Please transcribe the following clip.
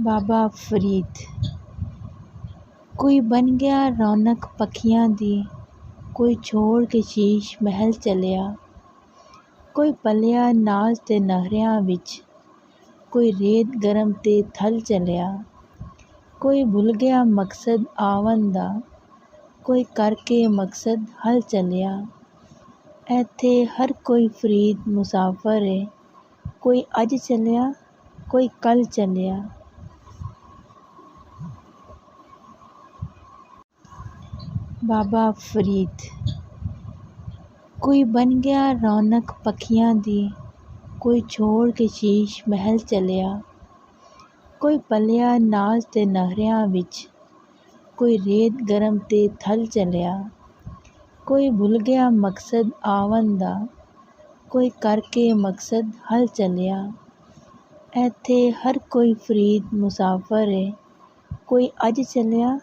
बाबा फरीद। कोई बन गया रौनक पखियां दी, कोई छोड़ के शीश महल चलिया। कोई पलिया नाज ते नहरियां विच, कोई रेत गरम ते थल चलिया। कोई भुल गया मकसद आवन दा, कोई करके मकसद हल चलिया। ਇੱਥੇ हर कोई फरीद मुसाफिर है, कोई अज चलिया कोई कल चलिया। बाबा फरीद। कोई बन गया रौनक पखियां दी, कोई छोड़ के शीश महल चलिया। कोई पलिया नाज ते नहरियां विच, कोई रेत गरम ते थल चलिया। कोई भुल गया मकसद आवन दा, कोई करके मकसद हल चलिया। ਇੱਥੇ हर कोई फरीद मुसाफिर है, कोई अज चलिया